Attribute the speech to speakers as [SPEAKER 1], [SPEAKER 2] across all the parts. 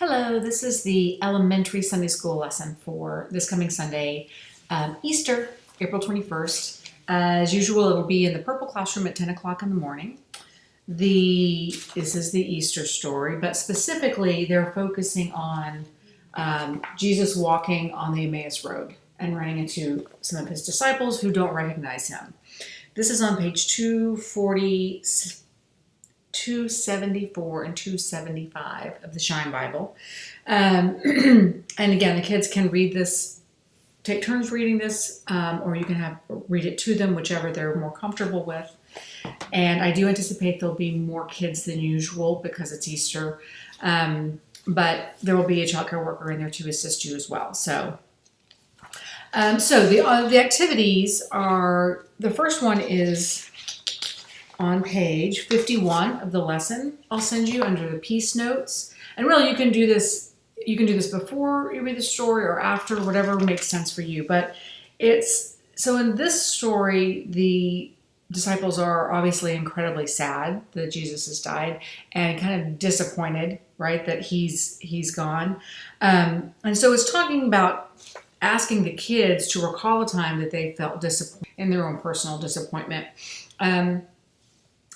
[SPEAKER 1] Hello, this is the elementary Sunday school lesson for this coming Sunday, Easter, April 21st. As usual, it'll be in the purple classroom at 10 o'clock in the morning. This is the Easter story, but specifically they're focusing on Jesus walking on the Emmaus Road and running into some of his disciples who don't recognize him. This is on page 274 and 275 of the Shine Bible. And again, the kids can read this, take turns reading this, or you can read it to them, whichever they're more comfortable with. And I do anticipate there'll be more kids than usual because it's Easter. But there will be a childcare worker in there to assist you as well. So the activities are, the first one is on page 51 of the lesson. I'll send you under the Peace Notes. And really you can do this before you read the story or after, whatever makes sense for you. But so in this story, the disciples are obviously incredibly sad that Jesus has died and kind of disappointed, right, that he's gone. And so it's talking about asking the kids to recall a time that they felt disappointed in their own personal disappointment.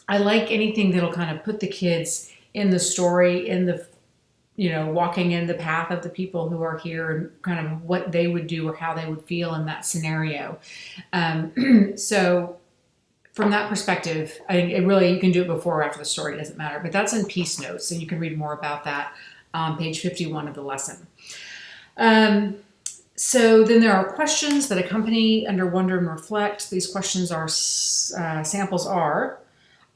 [SPEAKER 1] I like anything that'll kind of put the kids in the story, in the, walking in the path of the people who are here and kind of what they would do or how they would feel in that scenario. So from that perspective, I think you can do it before or after the story, it doesn't matter. But that's in Peace Notes, and you can read more about that on page 51 of the lesson. So then there are questions that accompany under Wonder and Reflect. These questions are, samples are,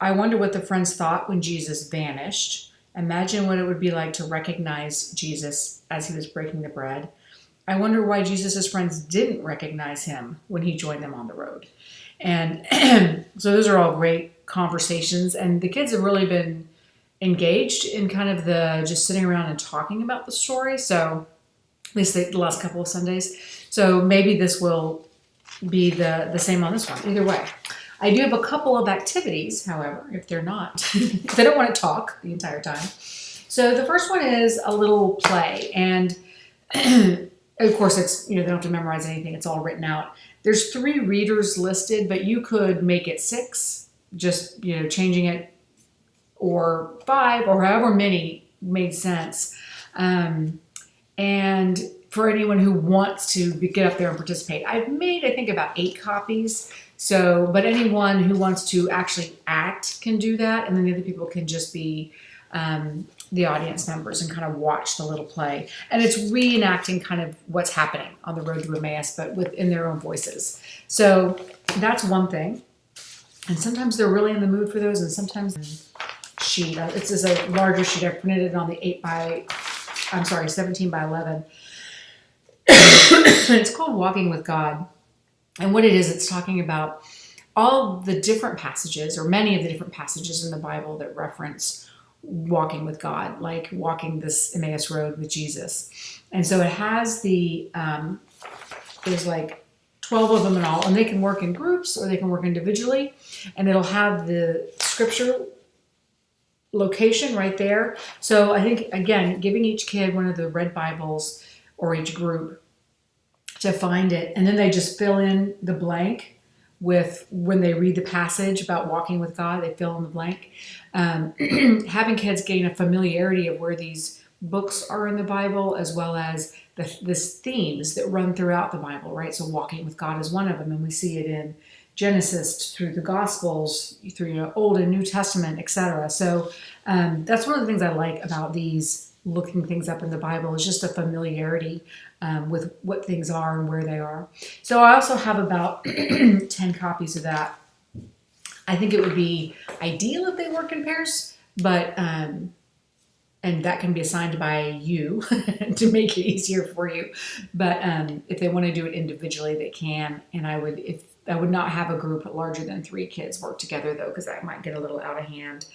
[SPEAKER 1] I wonder what the friends thought when Jesus vanished. Imagine what it would be like to recognize Jesus as he was breaking the bread. I wonder why Jesus' friends didn't recognize him when he joined them on the road. And so those are all great conversations, and the kids have really been engaged in kind of the just sitting around and talking about the story. So at least the last couple of Sundays. So maybe this will be the same on this one. Either way. I do have a couple of activities, however, if they're not, if they don't want to talk the entire time. So the first one is a little play. And of course, it's, they don't have to memorize anything. It's all written out. There's 3 readers listed, but you could make it 6, just, changing it, or 5, or however many made sense. And for anyone who wants to get up there and participate, I've made, I think, about 8 copies. So, but anyone who wants to actually act can do that. And then the other people can just be the audience members and kind of watch the little play. And it's reenacting kind of what's happening on the road to Emmaus, but in their own voices. So that's one thing. And sometimes they're really in the mood for those. And sometimes sheet, it's just a larger sheet. I printed it on the 17 by 11. It's called Walking with God. And what it is, it's talking about all the different passages, or many of the different passages in the Bible that reference walking with God, like walking this Emmaus Road with Jesus. And so it has there's like 12 of them in all, and they can work in groups or they can work individually, and it'll have the scripture location right there. So I think, again, giving each kid one of the red Bibles or each group to find it, and then they just fill in the blank with, when they read the passage about walking with God, they fill in the blank. Having kids gain a familiarity of where these books are in the Bible, as well as the themes that run throughout the Bible, right? So walking with God is one of them, and we see it in Genesis, through the Gospels, through Old and New Testament, etc. So that's one of the things I like about these looking things up in the Bible, is just a familiarity with what things are and where they are. So I also have about 10 copies of that. I think it would be ideal if they work in pairs, but and that can be assigned by you to make it easier for you. But if they want to do it individually, they can. And I would not have a group larger than 3 kids work together, though, because that might get a little out of hand.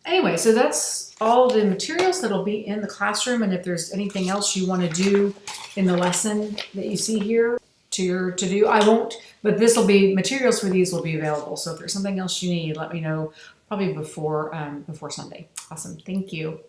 [SPEAKER 1] Anyway, so that's all the materials that'll be in the classroom. And if there's anything else you want to do in the lesson that you see here to do, I won't, but materials for these will be available. So if there's something else you need, let me know probably before Sunday. Awesome. Thank you.